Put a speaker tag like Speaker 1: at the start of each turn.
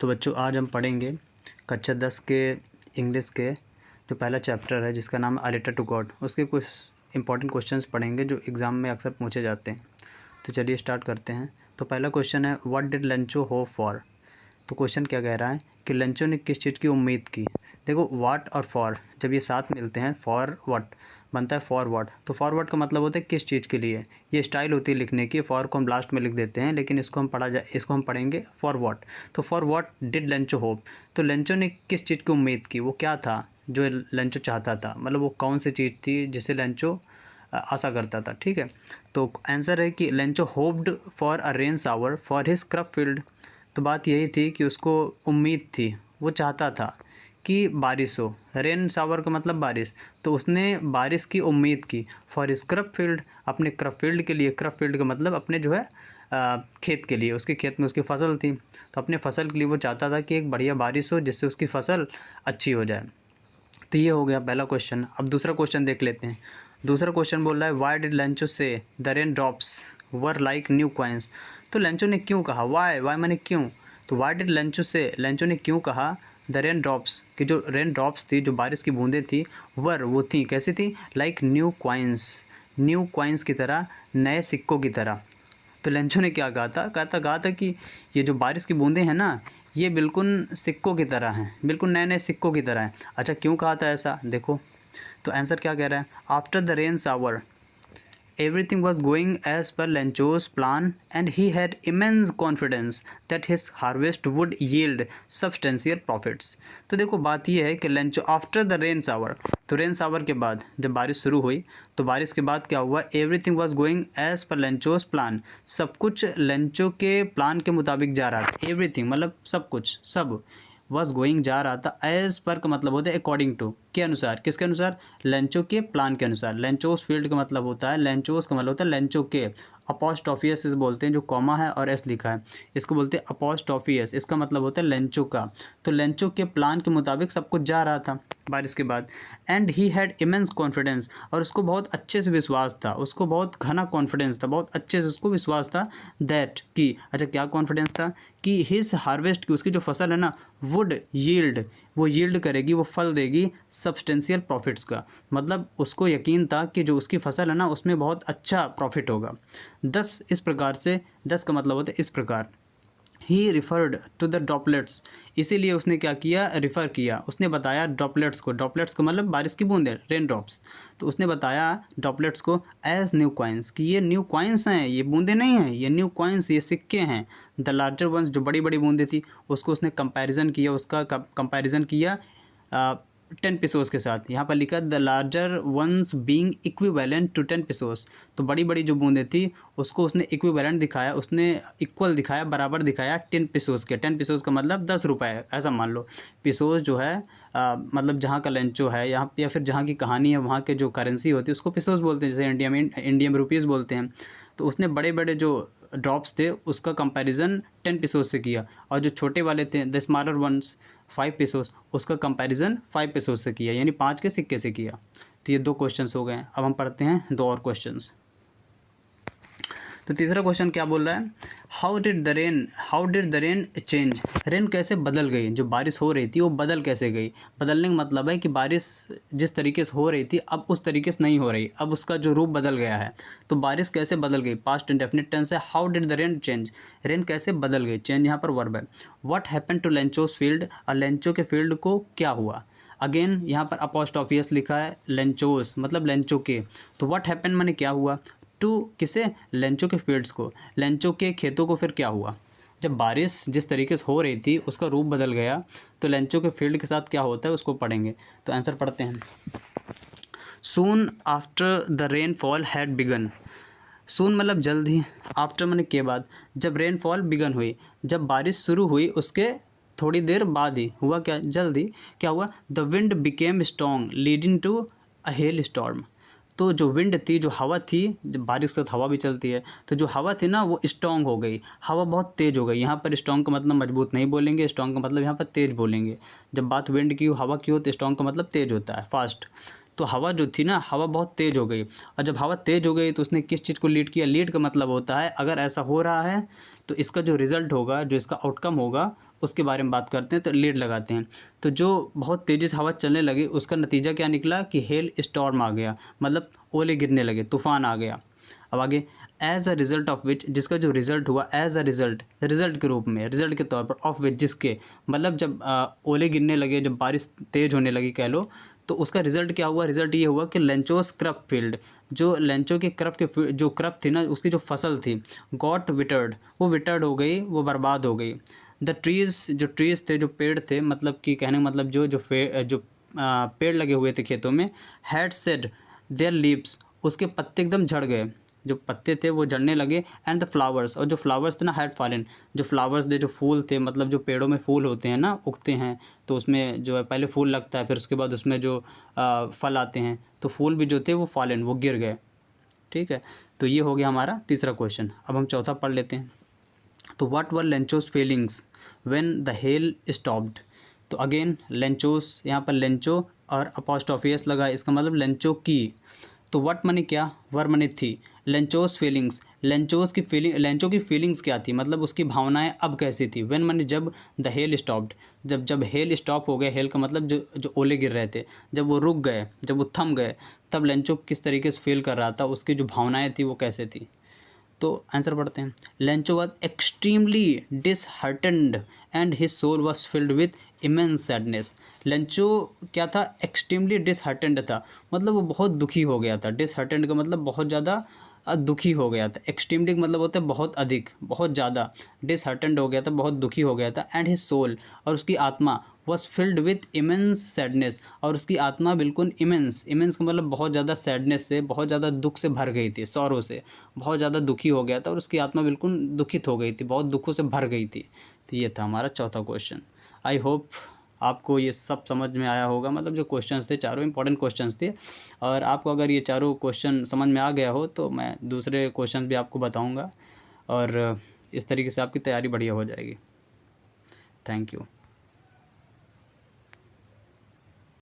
Speaker 1: तो बच्चों आज हम पढ़ेंगे कक्षा 10 के इंग्लिश के जो पहला चैप्टर है जिसका नाम है अ लेटर टू गॉड। उसके कुछ इंपॉर्टेंट क्वेश्चंस पढ़ेंगे जो एग्ज़ाम में अक्सर पूछे जाते हैं। तो चलिए स्टार्ट करते हैं। तो पहला क्वेश्चन है what did Lencho hope for. तो क्वेश्चन क्या कह रहा है कि लेंचो ने किस चीज़ की उम्मीद की। देखो व्हाट और फॉर जब ये साथ मिलते हैं फॉर व्हाट बनता है फॉरवर्ड। तो फॉरवर्ड का मतलब होता है किस चीज़ के लिए। ये स्टाइल होती है लिखने की, फॉर को हम लास्ट में लिख देते हैं लेकिन इसको हम पढ़ेंगे फॉर व्हाट। तो for what did Lencho hope. तो लेंचो ने किस चीज़ की उम्मीद की, वो क्या था जो लेंचो चाहता था, मतलब वो कौन सी चीज़ थी जिसे लेंचो आशा करता था। ठीक है, तो आंसर है कि Lencho hoped for a rain shower for his crop field. तो बात यही थी कि उसको उम्मीद थी, वो चाहता था कि बारिश हो। रेन शावर का मतलब बारिश, तो उसने बारिश की उम्मीद की फॉर हिज क्रॉप फील्ड, अपने क्रॉप फील्ड के लिए। क्रॉप फील्ड का मतलब अपने जो है खेत के लिए, उसके खेत में उसकी फसल थी तो अपने फसल के लिए वो चाहता था कि एक बढ़िया बारिश हो जिससे उसकी फसल अच्छी हो जाए। तो ये हो गया पहला क्वेश्चन। अब दूसरा क्वेश्चन देख लेते हैं। दूसरा क्वेश्चन बोल रहा है व्हाई डिड लेंचो से the rain drops were like new coins. तो लेंचो ने क्यों कहा, वाई माने क्यों। तो व्हाई डिड लेंचो से, लेंचो ने क्यों कहा द रेन ड्रॉप्स, कि जो रेन ड्रॉप्स थी, जो बारिश की बूंदें थी, वो थी कैसी थी, like new coins, new coins की तरह, नए सिक्कों की तरह। तो लेंचो ने क्या कहा था कि ये जो बारिश की बूंदें हैं ना, ये बिल्कुल सिक्कों की तरह हैं, बिल्कुल नए नए सिक्कों की तरह हैं। अच्छा क्यों कहा था ऐसा, देखो तो आंसर क्या कह रहा है। After the rain shower everything was going as per Lencho's plan and he had immense confidence that his harvest would yield substantial profits। तो देखो बात ये है कि Lencho after the rain shower, तो रेन शावर के बाद जब बारिश शुरू हुई तो बारिश के बाद क्या हुआ, everything was going as per लेंचोस plan, सब कुछ लेंचो के प्लान के मुताबिक जा रहा था। एवरीथिंग मतलब सब कुछ, सब वॉज गोइंग जा रहा था। एज पर का मतलब होता है अकॉर्डिंग टू, के अनुसार, किसके अनुसार, लेंचो के प्लान के अनुसार। लेंचोस फील्ड का मतलब होता है, लेंचोस का मतलब होता है लेंचो के। अपोस्ट्रोफियस इसे बोलते हैं, जो कॉमा है और एस लिखा है इसको बोलते हैं अपोस्ट्रोफियस, इसका मतलब होता है लेंचो का। तो लेंचो के प्लान के मुताबिक सब कुछ जा रहा था बारिश के बाद। And he had immense confidence, और उसको बहुत अच्छे से विश्वास था, उसको बहुत घना कॉन्फिडेंस था, बहुत अच्छे से उसको विश्वास था दैट कि, अच्छा क्या कॉन्फिडेंस था, कि हिज हार्वेस्ट की, उसकी जो फसल है ना, वुड यील्ड, वो यील्ड करेगी, वो फल देगी सब्सटेंशियल प्रॉफिट्स का। मतलब उसको यकीन था कि जो उसकी फसल है ना उसमें बहुत अच्छा प्रॉफिट होगा। 10 इस प्रकार से, 10 का मतलब होता है इस प्रकार। ही रिफर्ड टू द ड्रॉपलेट्स, इसीलिए उसने क्या किया, रिफ़र किया, उसने बताया ड्रॉपलेट्स को। ड्रॉपलेट्स का मतलब बारिश की बूंदें, रेन ड्रॉप्स। तो उसने बताया ड्रॉपलेट्स को एज न्यू कॉइन्स, कि ये न्यू कॉइन्स हैं, ये बूंदें नहीं हैं, ये न्यू कॉइन्स, ये सिक्के हैं। द लार्जर वंस, जो बड़ी बड़ी बूंदें थी उसको उसने कंपैरिजन किया, उसका कंपैरिजन किया 10 पेसोस के साथ। यहाँ पर लिखा the larger ones being equivalent to 10 pesos. तो बड़ी बड़ी जो बूंदें थी उसको उसने इक्विवेलेंट दिखाया, उसने इक्वल दिखाया, बराबर दिखाया 10 पेसोस के। 10 पेसोस का मतलब 10 रुपये, ऐसा मान लो। पेसोस जो है मतलब जहाँ का लेंचो है यहाँ, या फिर जहाँ की कहानी है वहाँ के जो करेंसी होती है उसको पेसोस बोलते हैं, जैसे इंडिया में रुपीज़ बोलते हैं। तो उसने बड़े बड़े जो ड्रॉप्स थे उसका कंपैरिजन 10 पेसोस से किया, और जो छोटे वाले थे द स्मॉलर वंस 5 पेसोस, उसका कंपैरिजन 5 पेसोस से किया, यानी 5 के सिक्के से किया। तो ये 2 क्वेश्चंस हो गए। अब हम पढ़ते हैं 2 और क्वेश्चंस। तो तीसरा क्वेश्चन क्या बोल रहा है, how did the rain change. Rain कैसे बदल गई, जो बारिश हो रही थी वो बदल कैसे गई। बदलने का मतलब है कि बारिश जिस तरीके से हो रही थी अब उस तरीके से नहीं हो रही, अब उसका जो रूप बदल गया है। तो बारिश कैसे बदल गई, पास्ट इंडेफिनिट टेंस है। How did the rain change, rain कैसे बदल गई, चेंज यहाँ पर वर्ब है। व्हाट हैपेंड टू लेंचोस फील्ड, और लेंचो के फील्ड को क्या हुआ। अगेन यहाँ पर अपोस्ट्रोफियस लिखा है, लेंचोस मतलब लेंचो के। तो व्हाट हैपेंड माने क्या हुआ, टू किसे, लेंचो के फील्ड्स को, लेंचो के खेतों को। फिर क्या हुआ, जब बारिश जिस तरीके से हो रही थी उसका रूप बदल गया, तो लेंचो के फील्ड के साथ क्या होता है उसको पढ़ेंगे। तो आंसर पढ़ते हैं। Soon after the rainfall had begun, soon मतलब जल्द ही, आफ्टर माने के बाद, जब रेनफॉल बिगन हुई, जब बारिश शुरू हुई उसके थोड़ी देर बाद ही हुआ क्या, जल्द ही क्या हुआ, the wind became strong leading to a hail storm. तो जो विंड थी, जो हवा थी, जब बारिश के साथ हवा भी चलती है, तो जो हवा थी ना वो स्ट्रॉन्ग हो गई, हवा बहुत तेज़ हो गई। यहाँ पर स्ट्रॉन्ग का मतलब मजबूत नहीं बोलेंगे, स्ट्रॉन्ग का मतलब यहाँ पर तेज़ बोलेंगे। जब बात विंड की हो, हवा की हो, तो स्ट्रॉन्ग का मतलब तेज़ होता है, फास्ट। तो हवा जो थी ना, हवा बहुत तेज़ हो गई, और जब हवा तेज़ हो गई तो उसने किस चीज़ को लीड किया। लीड का मतलब होता है अगर ऐसा हो रहा है तो इसका जो रिज़ल्ट होगा, जो इसका आउटकम होगा उसके बारे में बात करते हैं। तो लीड लगाते हैं, तो जो बहुत तेज़ी से हवा चलने लगी उसका नतीजा क्या निकला कि हेल स्टॉर्म आ गया, मतलब ओले गिरने लगे, तूफ़ान आ गया। अब आगे, as a result of which, जिसका जो रिज़ल्ट हुआ एज अ रिज़ल्ट के रूप में, रिज़ल्ट के तौर पर, ऑफ विच, जिसके, मतलब जब ओले गिरने लगे, जब बारिश तेज़ होने लगी कह लो, तो उसका रिज़ल्ट क्या हुआ, रिज़ल्ट ये हुआ कि लेंचोस क्रप फील्ड, जो लेंचो के क्रप के जो क्रप थी ना, उसकी जो फसल थी, गॉट विटर्ड, वो विटर्ड हो गई, वो बर्बाद हो गई। द ट्रीज़, जो ट्रीज़ थे, जो पेड़ थे, मतलब कि कहने का मतलब जो पेड़ लगे हुए थे खेतों में, हैड सेड देयर लीव्स, उसके पत्ते एकदम झड़ गए, जो पत्ते थे वो झड़ने लगे। एंड द फ्लावर्स, और जो फ्लावर्स थे ना, हैड फॉलन, जो फ्लावर्स थे, जो फूल थे, मतलब जो पेड़ों में फूल होते हैं ना, उगते हैं, तो उसमें जो है पहले फूल लगता है, फिर उसके बाद उसमें जो फल आते हैं, तो फूल भी जो थे वो फॉलन, वो गिर गए। ठीक है, तो ये हो गया हमारा तीसरा क्वेश्चन। अब हम चौथा पढ़ लेते हैं। तो what were Lencho's feelings when the hail stopped. तो अगेन लेंचोस, यहाँ पर लेंचो और अपॉस्ट्रोफी एस लगा, इसका मतलब लेंचो की। तो व्हाट माने क्या, वर माने थी, लेंचोस फीलिंग्स, लेंचो की फीलिंग्स क्या थी, मतलब उसकी भावनाएं अब कैसी थी। व्हेन माने जब, द हेल स्टॉप्ड, जब हेल स्टॉप हो गया, हेल का मतलब जो ओले गिर रहे थे, जब वो रुक गए, जब वो थम गए, तब लेंचो किस तरीके से फील कर रहा था, उसकी जो भावनाएं थी वो कैसे थी। तो आंसर पढ़ते हैं। Lencho was extremely disheartened and his soul was filled with immense sadness. Lencho क्या था, एक्सट्रीमली डिसहार्टेंड था, मतलब वो बहुत दुखी हो गया था। डिसहार्टेंड का मतलब बहुत ज़्यादा दुखी हो गया था। एक्सट्रीमली का मतलब होता है बहुत अधिक, बहुत ज़्यादा। डिसहार्टेंड हो गया था, बहुत दुखी हो गया था। एंड हिज सोल, और उसकी आत्मा, was filled with immense sadness, और उसकी आत्मा बिल्कुल इमेंस का मतलब बहुत ज़्यादा सैडनेस से, बहुत ज़्यादा दुख से भर गई थी, सौरों से, बहुत ज़्यादा दुखी हो गया था, और उसकी आत्मा बिल्कुल दुखित हो गई थी, बहुत दुखों से भर गई थी। तो ये था हमारा चौथा क्वेश्चन। आई होप आपको ये सब समझ में आया होगा, मतलब जो क्वेश्चंस थे चारों इंपॉर्टेंट क्वेश्चंस थे, और आपको अगर ये चारों क्वेश्चन समझ में आ गया हो तो मैं दूसरे क्वेश्चन भी आपको बताऊँगा, और इस तरीके से आपकी तैयारी बढ़िया हो जाएगी। Thank you.